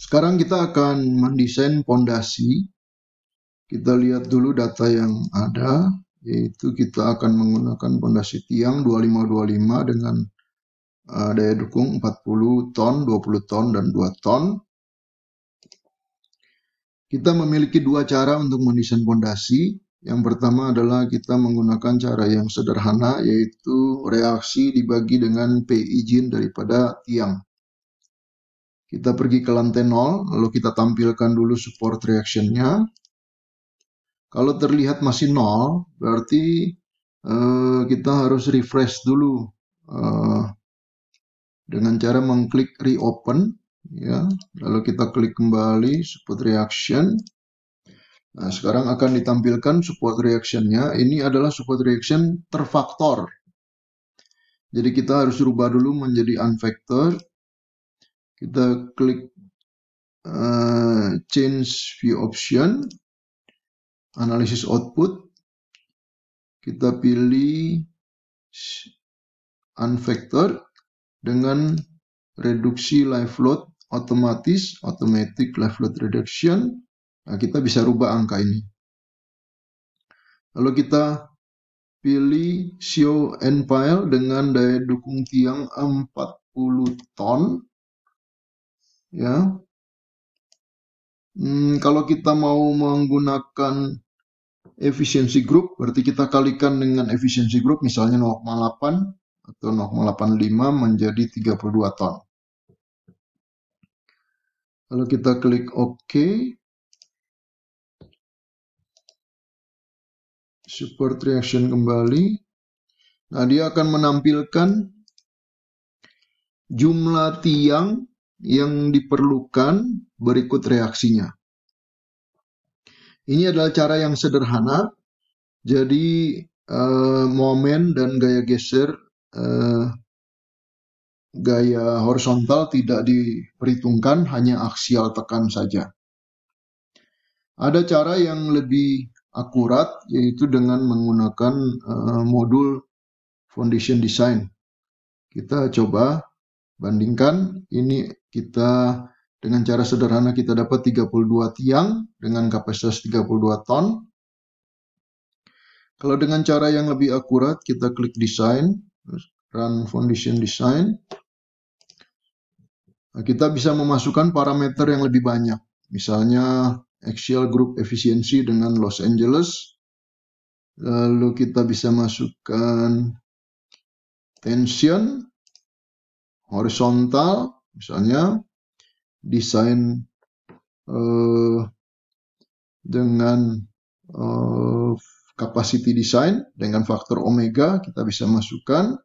Sekarang kita akan mendesain pondasi. Kita lihat dulu data yang ada, yaitu kita akan menggunakan pondasi tiang 2525 dengan daya dukung 40 ton, 20 ton, dan 2 ton. Kita memiliki dua cara untuk mendesain pondasi. Yang pertama adalah kita menggunakan cara yang sederhana, yaitu reaksi dibagi dengan P izin daripada tiang. Kita pergi ke lantai 0, lalu kita tampilkan dulu support reaction-nya. Kalau terlihat masih 0, berarti kita harus refresh dulu dengan cara mengklik reopen, ya. Lalu kita klik kembali support reaction. Nah, sekarang akan ditampilkan support reaction-nya. Ini adalah support reaction terfaktor. Jadi kita harus rubah dulu menjadi unfactor. Kita klik change view option, analysis output. Kita pilih unfactor dengan reduksi live load otomatis, automatic live load reduction. Nah, kita bisa rubah angka ini. Lalu kita pilih show end pile dengan daya dukung tiang 40 ton. Ya. Kalau kita mau menggunakan efisiensi grup, berarti kita kalikan dengan efisiensi grup, misalnya 0,8 atau 0,85 menjadi 32 ton. Lalu kita klik OK. Support reaction kembali. Nah, dia akan menampilkan jumlah tiang yang diperlukan berikut reaksinya. Ini adalah cara yang sederhana. Jadi momen dan gaya geser gaya horizontal tidak diperhitungkan, hanya aksial tekan saja. Ada cara yang lebih akurat, yaitu dengan menggunakan modul foundation design. Kita coba bandingkan. Ini kita dengan cara sederhana kita dapat 32 tiang dengan kapasitas 32 ton. Kalau dengan cara yang lebih akurat, kita klik design, run foundation design. Nah, kita bisa memasukkan parameter yang lebih banyak. Misalnya axial group efficiency dengan Los Angeles. Lalu kita bisa masukkan tension, horizontal, misalnya desain dengan capacity design dengan faktor omega kita bisa masukkan.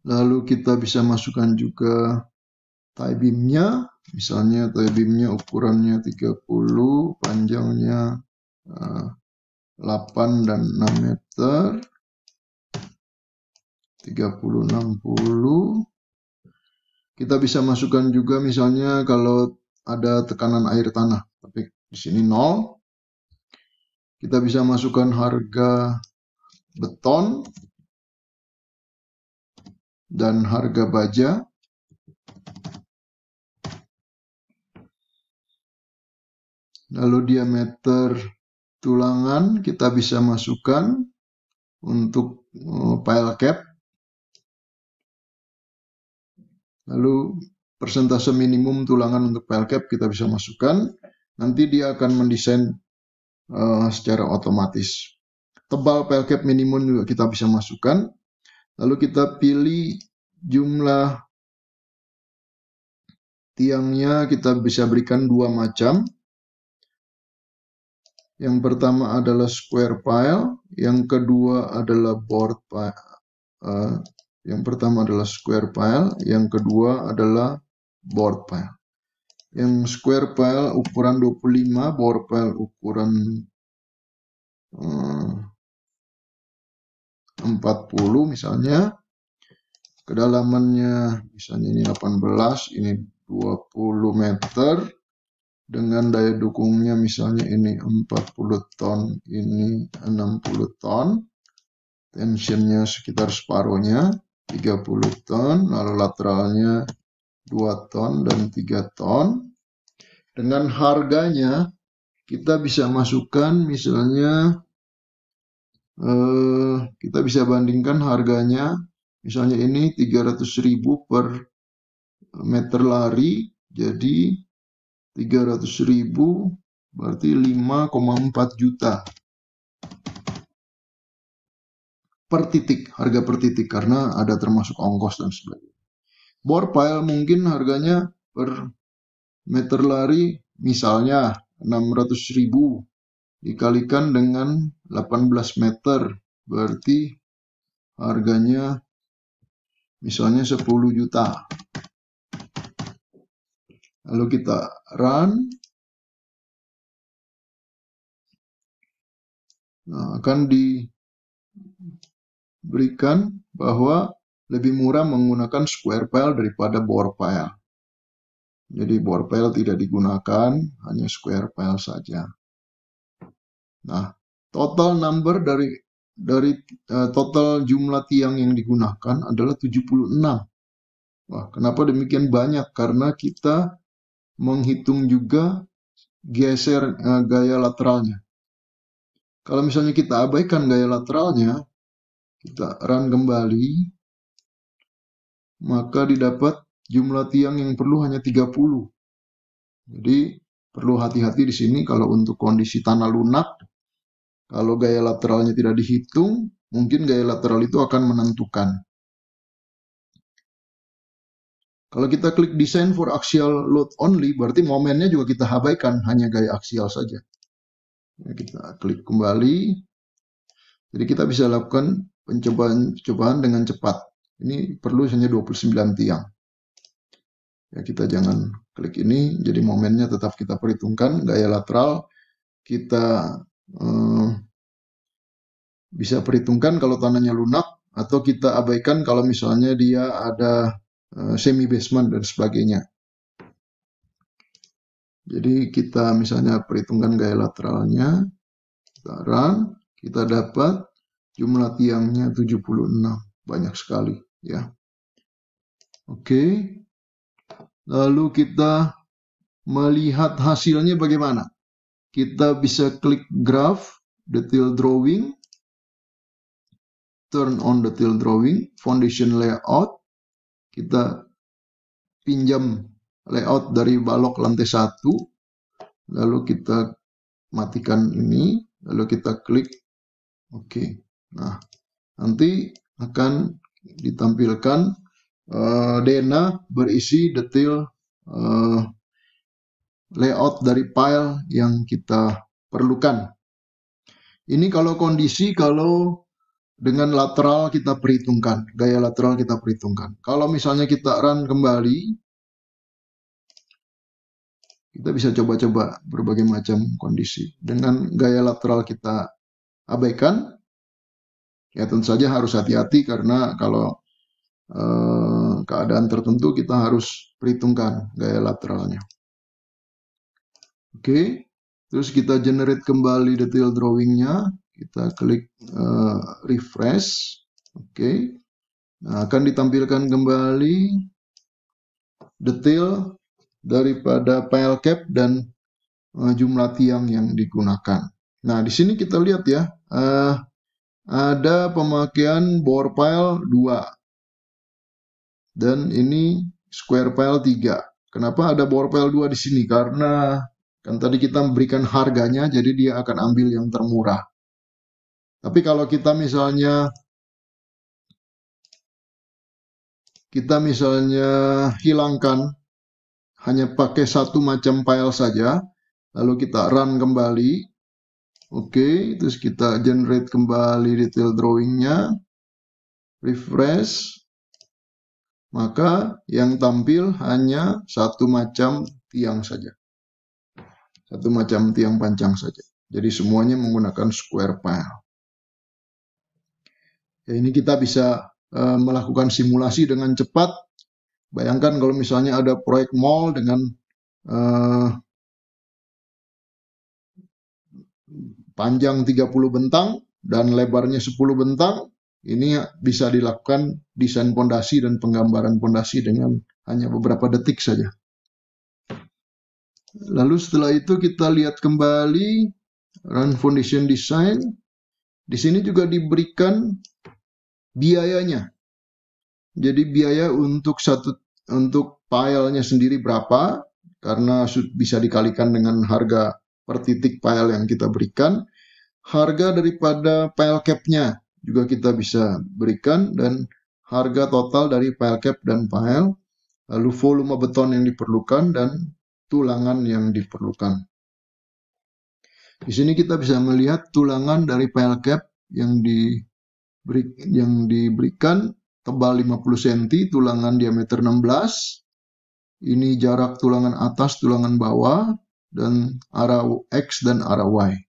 Lalu kita bisa masukkan juga tie beam-nya, misalnya tie beam-nya ukurannya 30, panjangnya 8 dan 6 meter, 30-60. Kita bisa masukkan juga misalnya kalau ada tekanan air tanah, tapi di sini 0. Kita bisa masukkan harga beton dan harga baja. Lalu diameter tulangan kita bisa masukkan untuk pile cap. Lalu persentase minimum tulangan untuk pile cap kita bisa masukkan. Nanti dia akan mendesain secara otomatis. Tebal pile cap minimum juga kita bisa masukkan. Lalu kita pilih jumlah tiangnya, kita bisa berikan dua macam. Yang pertama adalah square pile, yang kedua adalah board pile. Yang pertama adalah square pile, yang kedua adalah board pile. Yang square pile ukuran 25, board pile ukuran 40 misalnya. Kedalamannya misalnya ini 18, ini 20 meter. Dengan daya dukungnya misalnya ini 40 ton, ini 60 ton. Tensionnya sekitar separuhnya, 30 ton. Lalu lateralnya 2 ton, dan 3 ton. Dengan harganya, kita bisa masukkan misalnya, kita bisa bandingkan harganya, misalnya ini 300.000 per meter lari, jadi 300.000 berarti 5,4 juta per titik, harga per titik, karena ada termasuk ongkos dan sebagainya. Bore pile mungkin harganya per meter lari misalnya 600.000 dikalikan dengan 18 meter, berarti harganya misalnya 10 juta. Lalu kita run. Nah, akan diberikan bahwa lebih murah menggunakan square pile daripada bore pile. Jadi bore pile tidak digunakan, hanya square pile saja. Nah, total number dari total jumlah tiang yang digunakan adalah 76. Wah, kenapa demikian banyak? Karena kita menghitung juga geser gaya lateralnya. Kalau misalnya kita abaikan gaya lateralnya, kita run kembali, maka didapat jumlah tiang yang perlu hanya 30. Jadi perlu hati-hati di sini kalau untuk kondisi tanah lunak, kalau gaya lateralnya tidak dihitung, mungkin gaya lateral itu akan menentukan. Kalau kita klik design for axial load only, berarti momennya juga kita abaikan, hanya gaya aksial saja. Ya, kita klik kembali. Jadi kita bisa lakukan pencobaan dengan cepat. Ini perlu hanya 29 tiang. Ya, kita jangan klik ini, jadi momennya tetap kita perhitungkan. Gaya lateral kita bisa perhitungkan kalau tanahnya lunak, atau kita abaikan kalau misalnya dia ada semi basement dan sebagainya. Jadi kita misalnya perhitungkan gaya lateralnya, kita run, kita dapat jumlah tiangnya 76, banyak sekali ya. Oke. Lalu kita melihat hasilnya bagaimana? Kita bisa klik graph, detail drawing, turn on detail drawing, foundation layout. Kita pinjam layout dari balok lantai 1, lalu kita matikan ini, lalu kita klik oke. Nah, nanti akan ditampilkan DNA berisi detail layout dari file yang kita perlukan. Ini kalau kondisi kalau dengan lateral kita perhitungkan, gaya lateral kita perhitungkan. Kalau misalnya kita run kembali, kita bisa coba-coba berbagai macam kondisi. Dengan gaya lateral kita abaikan, ya tentu saja harus hati-hati karena kalau keadaan tertentu kita harus perhitungkan gaya lateralnya. Oke, terus kita generate kembali detail drawingnya, kita klik refresh. Oke, nah, akan ditampilkan kembali detail daripada pile cap dan jumlah tiang yang digunakan. Nah, di sini kita lihat ya, ada pemakaian bore pile 2 dan ini square pile 3. Kenapa ada bore pile 2 di sini? Karena kan tadi kita memberikan harganya, jadi dia akan ambil yang termurah. Tapi kalau kita misalnya hilangkan, hanya pakai satu macam pile saja, lalu kita run kembali, oke, terus kita generate kembali detail drawingnya, refresh, maka yang tampil hanya satu macam tiang saja. Satu macam tiang panjang saja. Jadi semuanya menggunakan square pile. Ya, ini kita bisa melakukan simulasi dengan cepat. Bayangkan kalau misalnya ada proyek mall dengan panjang 30 bentang dan lebarnya 10 bentang. Ini bisa dilakukan desain pondasi dan penggambaran pondasi dengan hanya beberapa detik saja. Lalu setelah itu kita lihat kembali Run Foundation Design. Di sini juga diberikan biayanya. Jadi biaya untuk filenya sendiri berapa, karena bisa dikalikan dengan harga per titik file yang kita berikan. Harga daripada file cap-nya juga kita bisa berikan, dan harga total dari file cap dan file, lalu volume beton yang diperlukan, dan tulangan yang diperlukan. Di sini kita bisa melihat tulangan dari file cap yang diberikan tebal 50 cm, tulangan diameter 16. Ini jarak tulangan atas, tulangan bawah, dan arah X dan arah Y.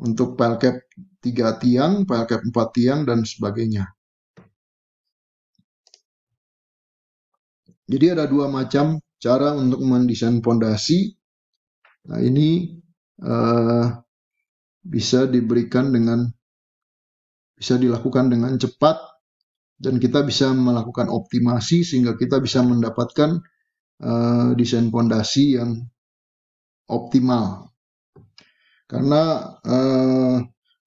Untuk file cap 3 tiang, file cap 4 tiang, dan sebagainya. Jadi ada dua macam cara untuk mendesain fondasi. Nah, ini bisa dilakukan dengan cepat, dan kita bisa melakukan optimasi sehingga kita bisa mendapatkan desain fondasi yang optimal. Karena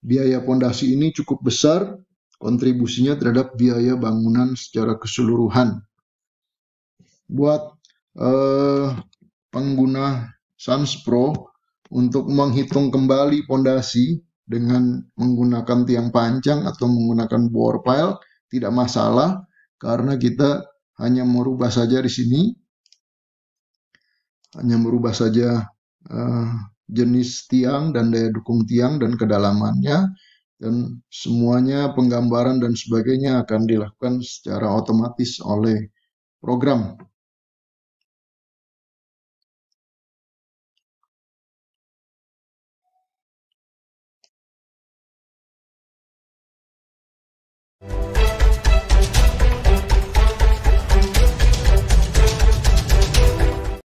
biaya fondasi ini cukup besar kontribusinya terhadap biaya bangunan secara keseluruhan. Buat pengguna SansPro untuk menghitung kembali fondasi dengan menggunakan tiang panjang atau menggunakan bore pile tidak masalah, karena kita hanya merubah saja di sini, hanya merubah saja jenis tiang dan daya dukung tiang dan kedalamannya, dan semuanya penggambaran dan sebagainya akan dilakukan secara otomatis oleh program.